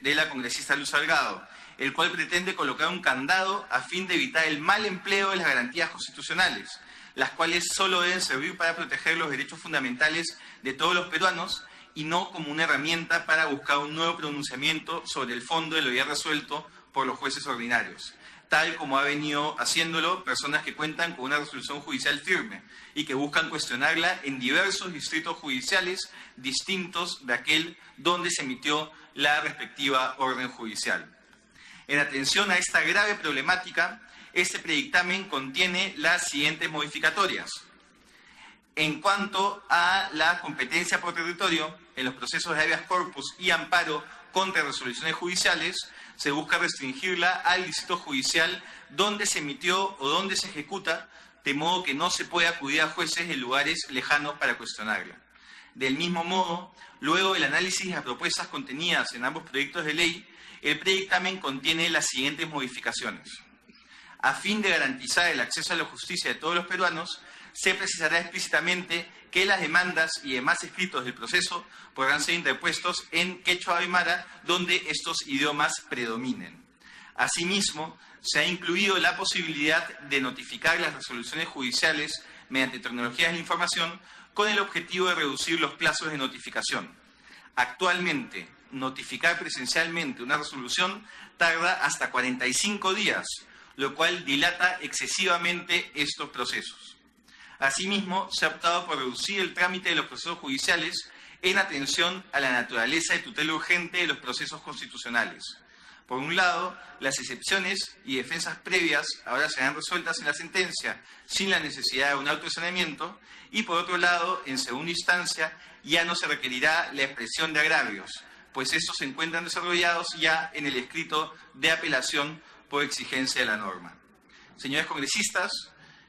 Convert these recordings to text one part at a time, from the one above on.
de la congresista Luz Salgado, el cual pretende colocar un candado a fin de evitar el mal empleo de las garantías constitucionales, las cuales solo deben servir para proteger los derechos fundamentales de todos los peruanos y no como una herramienta para buscar un nuevo pronunciamiento sobre el fondo de lo ya resuelto por los jueces ordinarios, tal como ha venido haciéndolo personas que cuentan con una resolución judicial firme y que buscan cuestionarla en diversos distritos judiciales distintos de aquel donde se emitió la respectiva orden judicial. En atención a esta grave problemática, este predictamen contiene las siguientes modificatorias. En cuanto a la competencia por territorio, en los procesos de habeas corpus y amparo contra resoluciones judiciales, se busca restringirla al distrito judicial donde se emitió o donde se ejecuta, de modo que no se puede acudir a jueces en lugares lejanos para cuestionarla. Del mismo modo, luego del análisis de las propuestas contenidas en ambos proyectos de ley, el predictamen contiene las siguientes modificaciones. A fin de garantizar el acceso a la justicia de todos los peruanos, se precisará explícitamente que las demandas y demás escritos del proceso podrán ser interpuestos en quechua o aymara, donde estos idiomas predominen. Asimismo, se ha incluido la posibilidad de notificar las resoluciones judiciales mediante tecnologías de la información con el objetivo de reducir los plazos de notificación. Actualmente, notificar presencialmente una resolución tarda hasta 45 días, lo cual dilata excesivamente estos procesos. Asimismo, se ha optado por reducir el trámite de los procesos judiciales en atención a la naturaleza de tutela urgente de los procesos constitucionales. Por un lado, las excepciones y defensas previas ahora serán resueltas en la sentencia sin la necesidad de un autosaneamiento y, por otro lado, en segunda instancia, ya no se requerirá la expresión de agravios, pues estos se encuentran desarrollados ya en el escrito de apelación por exigencia de la norma. Señores congresistas,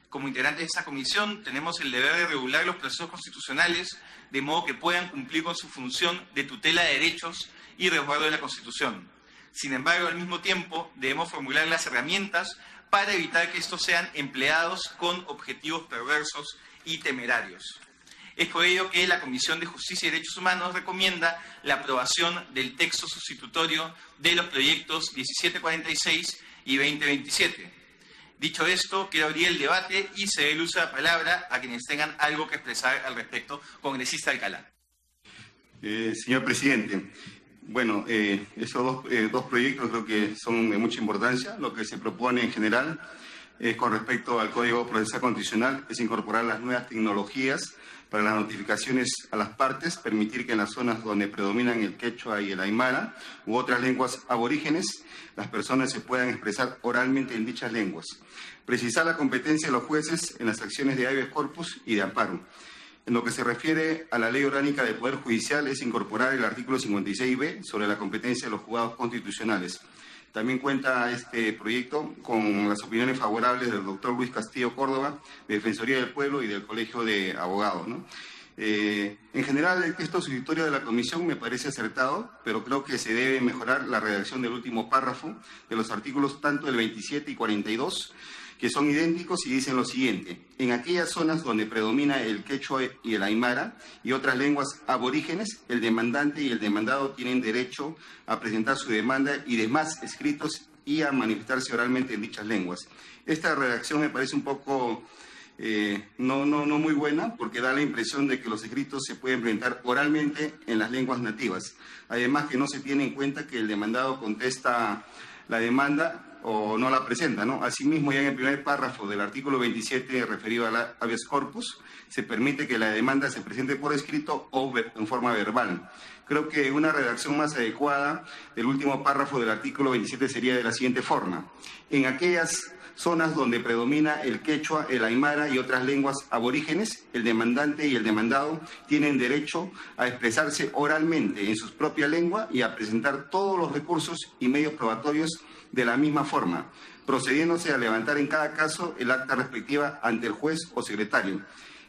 como integrantes de esta comisión, tenemos el deber de regular los procesos constitucionales de modo que puedan cumplir con su función de tutela de derechos y resguardo de la Constitución. Sin embargo, al mismo tiempo, debemos formular las herramientas para evitar que estos sean empleados con objetivos perversos y temerarios. Es por ello que la Comisión de Justicia y Derechos Humanos recomienda la aprobación del texto sustitutorio de los proyectos 1746 y 2027. Dicho esto, quiero abrir el debate y ceder el uso de la palabra a quienes tengan algo que expresar al respecto. Congresista Alcalá. Señor presidente, bueno, esos dos proyectos creo que son de mucha importancia. Lo que se propone en general con respecto al Código Procesal Constitucional es incorporar las nuevas tecnologías para las notificaciones a las partes, permitir que en las zonas donde predominan el quechua y el aymara u otras lenguas aborígenes, las personas se puedan expresar oralmente en dichas lenguas. Precisar la competencia de los jueces en las acciones de habeas corpus y de amparo. En lo que se refiere a la Ley Orgánica del Poder Judicial es incorporar el artículo 56b sobre la competencia de los juzgados constitucionales. También cuenta este proyecto con las opiniones favorables del doctor Luis Castillo Córdoba, de Defensoría del Pueblo y del Colegio de Abogados, ¿no? En general, el texto sustitutorio de la Comisión me parece acertado, pero creo que se debe mejorar la redacción del último párrafo de los artículos tanto del 27 y 42, que son idénticos y dicen lo siguiente: en aquellas zonas donde predomina el quechua y el aymara y otras lenguas aborígenes, el demandante y el demandado tienen derecho a presentar su demanda y demás escritos y a manifestarse oralmente en dichas lenguas. Esta redacción me parece un poco no muy buena, porque da la impresión de que los escritos se pueden presentar oralmente en las lenguas nativas. Además que no se tiene en cuenta que el demandado contesta la demanda o no la presenta, ¿no? Asimismo, ya en el primer párrafo del artículo 27 referido a la habeas corpus, se permite que la demanda se presente por escrito o en forma verbal. Creo que una redacción más adecuada del último párrafo del artículo 27 sería de la siguiente forma: en aquellas zonas donde predomina el quechua, el aymara y otras lenguas aborígenes, el demandante y el demandado tienen derecho a expresarse oralmente en su propia lengua y a presentar todos los recursos y medios probatorios de la misma forma, procediéndose a levantar en cada caso el acta respectiva ante el juez o secretario.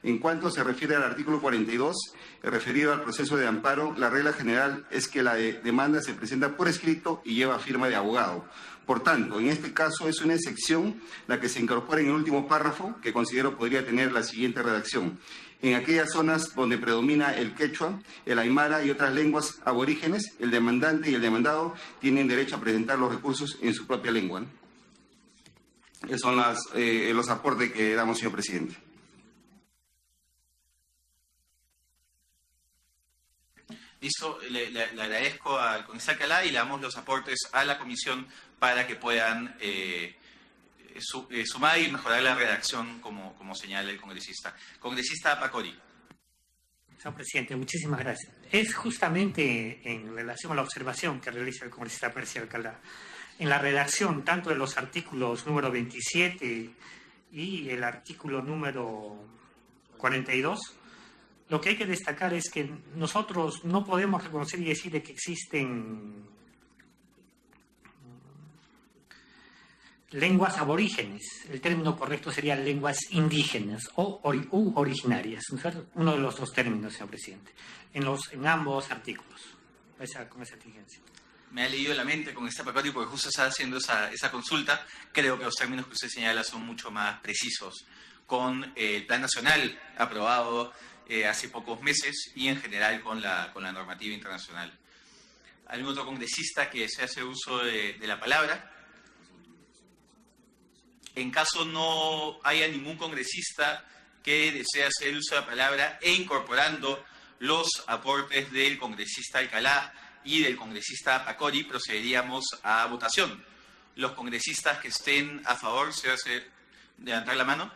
En cuanto se refiere al artículo 42, referido al proceso de amparo, la regla general es que la demanda se presenta por escrito y lleva firma de abogado. Por tanto, en este caso es una excepción la que se incorpora en el último párrafo, que considero podría tener la siguiente redacción: En aquellas zonas donde predomina el quechua, el aymara y otras lenguas aborígenes, el demandante y el demandado tienen derecho a presentar los recursos en su propia lengua, ¿no? Esos son los aportes que damos, señor presidente. Listo, le agradezco al congresista Alcalá y le damos los aportes a la comisión para que puedan sumar y mejorar la redacción como señala el congresista. Congresista Pacori. Señor presidente, muchísimas gracias. Es justamente en relación a la observación que realiza el congresista Pérez Alcalá, en la redacción tanto de los artículos número 27 y el artículo número 42, lo que hay que destacar es que nosotros no podemos reconocer y decir de que existen lenguas aborígenes. El término correcto sería lenguas indígenas u originarias. Uno de los dos términos, señor presidente, en ambos artículos, con esa exigencia. Me ha leído la mente con esta Pacori porque justo está haciendo esa consulta. Creo que los términos que usted señala son mucho más precisos con el Plan Nacional aprobado hace pocos meses y en general con la normativa internacional. ¿Algún otro congresista que se hace uso de la palabra? En caso no haya ningún congresista que desee hacer uso de la palabra e incorporando los aportes del congresista Alcalá y del congresista Pacori, procederíamos a votación. Los congresistas que estén a favor, se hace levantar la mano.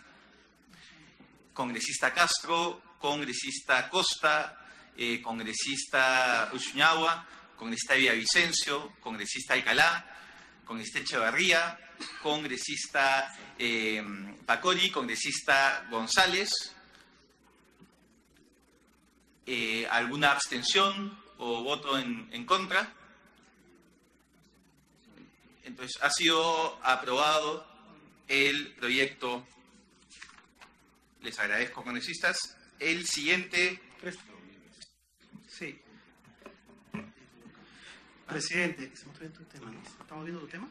Congresista Castro, congresista Costa, congresista Ushñahua, congresista Villavicencio, congresista Alcalá, congresista Echevarría, congresista Pacori, congresista González. ¿Alguna abstención o voto en contra? Entonces, ha sido aprobado el proyecto. Les agradezco, congresistas. El siguiente. Sí. Presidente, ¿estamos viendo tu tema?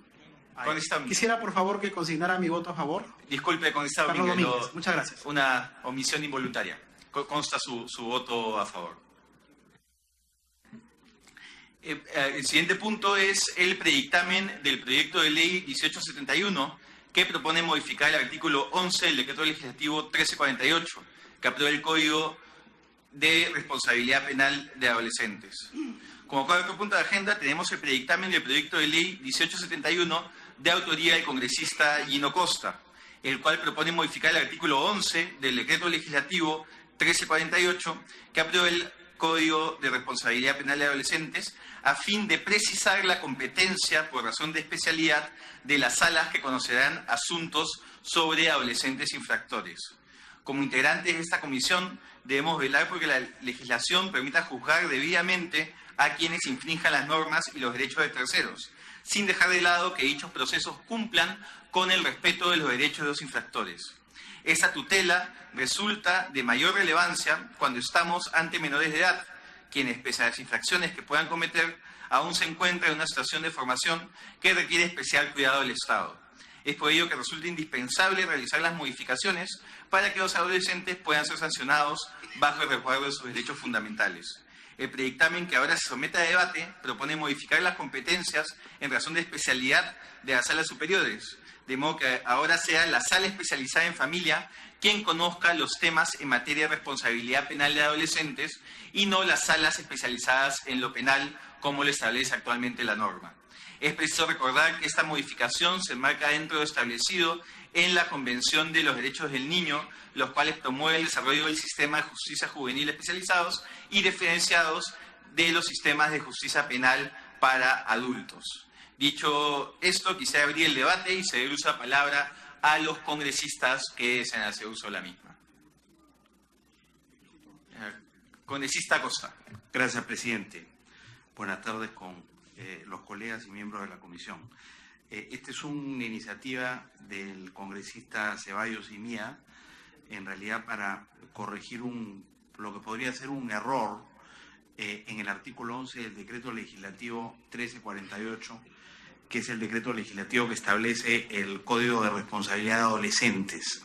Quisiera, por favor, que consignara mi voto a favor. Disculpe, congresista Carlos Domínguez, Domínguez, muchas gracias. Una omisión involuntaria. Consta su voto a favor. El siguiente punto es el predictamen del proyecto de ley 1871, que propone modificar el artículo 11 del decreto legislativo 1348, que aprueba el Código de Responsabilidad Penal de Adolescentes. Como cuarto punto de agenda tenemos el predictamen del proyecto de ley 1871 de autoría del congresista Gino Costa, el cual propone modificar el artículo 11 del decreto legislativo 1348, que aprueba el Código de Responsabilidad Penal de Adolescentes, a fin de precisar la competencia por razón de especialidad de las salas que conocerán asuntos sobre adolescentes infractores. Como integrantes de esta comisión, debemos velar porque la legislación permita juzgar debidamente a quienes infrinjan las normas y los derechos de terceros, sin dejar de lado que dichos procesos cumplan con el respeto de los derechos de los infractores. Esa tutela resulta de mayor relevancia cuando estamos ante menores de edad, quienes, pese a las infracciones que puedan cometer, aún se encuentran en una situación de formación que requiere especial cuidado del Estado. Es por ello que resulta indispensable realizar las modificaciones para que los adolescentes puedan ser sancionados bajo el resguardo de sus derechos fundamentales. El predictamen que ahora se somete a debate propone modificar las competencias en razón de especialidad de las salas superiores, de modo que ahora sea la sala especializada en familia quien conozca los temas en materia de responsabilidad penal de adolescentes y no las salas especializadas en lo penal como lo establece actualmente la norma. Es preciso recordar que esta modificación se enmarca dentro de lo establecido en la Convención de los Derechos del Niño, los cuales promueven el desarrollo del sistema de justicia juvenil especializados y diferenciados de los sistemas de justicia penal para adultos. Dicho esto, quisiera abrir el debate y ceder uso de la palabra a los congresistas que deseen hacer uso de la misma. Congresista Costa. Gracias, presidente. Buenas tardes con los colegas y miembros de la comisión. Esta es una iniciativa del congresista Ceballos y mía, en realidad para corregir lo que podría ser un error en el artículo 11 del decreto legislativo 1348, que es el decreto legislativo que establece el Código de Responsabilidad de Adolescentes.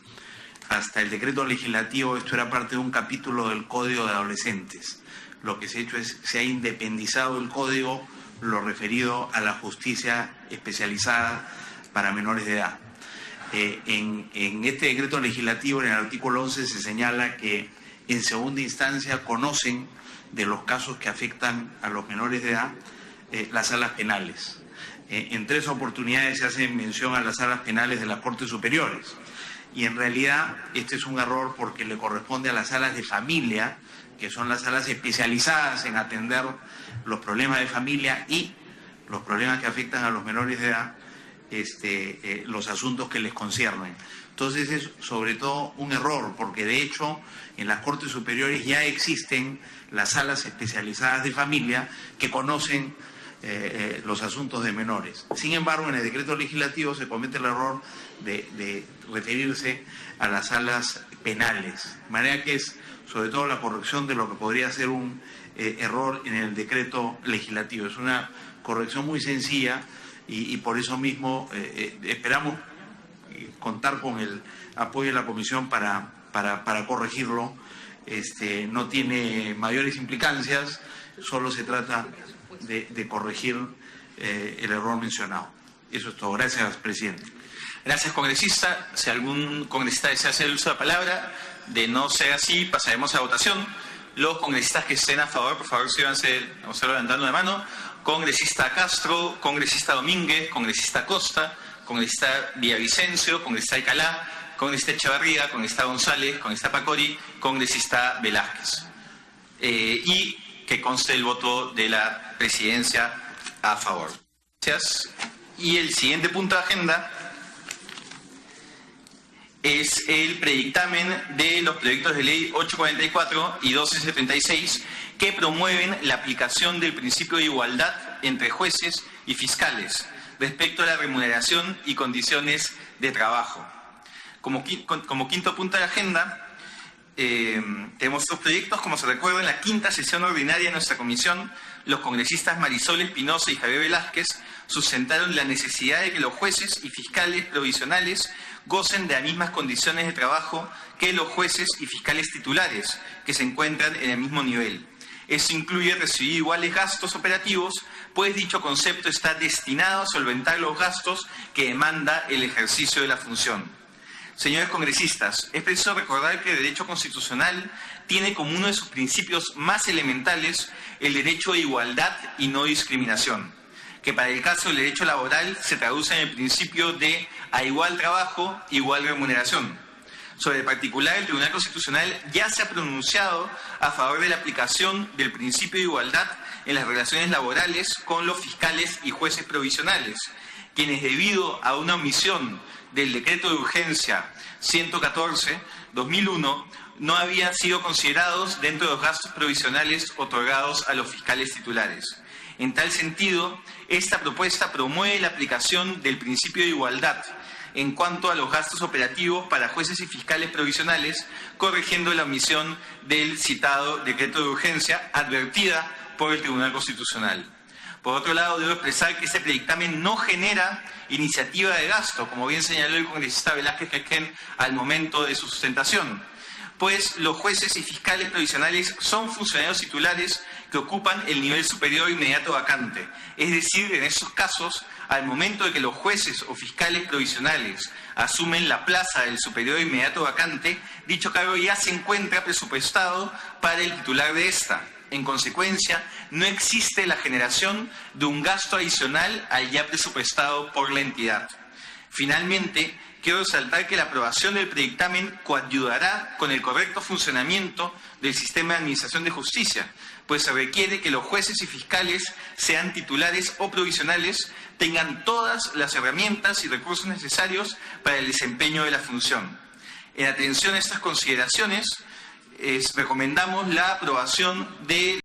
hasta el decreto legislativo esto era parte de un capítulo del Código de Adolescentes. Lo que se ha hecho es, se ha independizado el código, lo referido a la justicia especializada para menores de edad. En este decreto legislativo, en el artículo 11, se señala que en segunda instancia conocen de los casos que afectan a los menores de edad las salas penales. En 3 oportunidades se hace mención a las salas penales de las Cortes Superiores. Y en realidad este es un error porque le corresponde a las salas de familia, que son las salas especializadas en atender los problemas de familia y los problemas que afectan a los menores de edad, los asuntos que les conciernen. Entonces es sobre todo un error, porque de hecho en las Cortes Superiores ya existen las salas especializadas de familia que conocen los asuntos de menores. Sin embargo, en el decreto legislativo se comete el error de referirse a las salas penales. De manera que es sobre todo la corrección de lo que podría ser un error en el decreto legislativo. Es una corrección muy sencilla y por eso mismo esperamos contar con el apoyo de la Comisión para corregirlo. No tiene mayores implicancias, solo se trata de corregir el error mencionado. Eso es todo. Gracias, presidente. Gracias, congresista. Si algún congresista desea hacer el uso de la palabra, de no ser así, pasaremos a votación. Los congresistas que estén a favor, por favor, síganse levantando de mano. Congresista Castro, congresista Domínguez, congresista Costa, congresista Villavicencio, congresista Alcalá, congresista Echevarría, congresista González, congresista Pacori, congresista Velázquez. Y que conste el voto de la presidencia a favor. Gracias. Y el siguiente punto de agenda es el predictamen de los proyectos de ley 844 y 1276 que promueven la aplicación del principio de igualdad entre jueces y fiscales respecto a la remuneración y condiciones de trabajo. Como quinto punto de la agenda, tenemos 2 proyectos. Como se recuerda, en la 5ª sesión ordinaria de nuestra comisión, los congresistas Marisol Espinosa y Javier Velázquez sustentaron la necesidad de que los jueces y fiscales provisionales gocen de las mismas condiciones de trabajo que los jueces y fiscales titulares, que se encuentran en el mismo nivel. Eso incluye recibir iguales gastos operativos, pues dicho concepto está destinado a solventar los gastos que demanda el ejercicio de la función. Señores congresistas, es preciso recordar que el derecho constitucional tiene como uno de sus principios más elementales el derecho de igualdad y no discriminación, que para el caso del derecho laboral se traduce en el principio de a igual trabajo, igual remuneración. Sobre el particular, el Tribunal Constitucional ya se ha pronunciado a favor de la aplicación del principio de igualdad en las relaciones laborales con los fiscales y jueces provisionales, quienes debido a una omisión del decreto de urgencia 114/2001 no habían sido considerados dentro de los gastos provisionales otorgados a los fiscales titulares. En tal sentido, esta propuesta promueve la aplicación del principio de igualdad en cuanto a los gastos operativos para jueces y fiscales provisionales, corrigiendo la omisión del citado decreto de urgencia advertida por el Tribunal Constitucional. Por otro lado, debo expresar que este predictamen no genera iniciativa de gasto, como bien señaló el congresista Velázquez Quequén al momento de su sustentación, pues los jueces y fiscales provisionales son funcionarios titulares que ocupan el nivel superior inmediato vacante. Es decir, en esos casos, al momento de que los jueces o fiscales provisionales asumen la plaza del superior inmediato vacante, dicho cargo ya se encuentra presupuestado para el titular de esta. En consecuencia, no existe la generación de un gasto adicional al ya presupuestado por la entidad. Finalmente, quiero resaltar que la aprobación del predictamen coadyuvará con el correcto funcionamiento del sistema de administración de justicia, pues se requiere que los jueces y fiscales, sean titulares o provisionales, tengan todas las herramientas y recursos necesarios para el desempeño de la función. En atención a estas consideraciones, recomendamos la aprobación de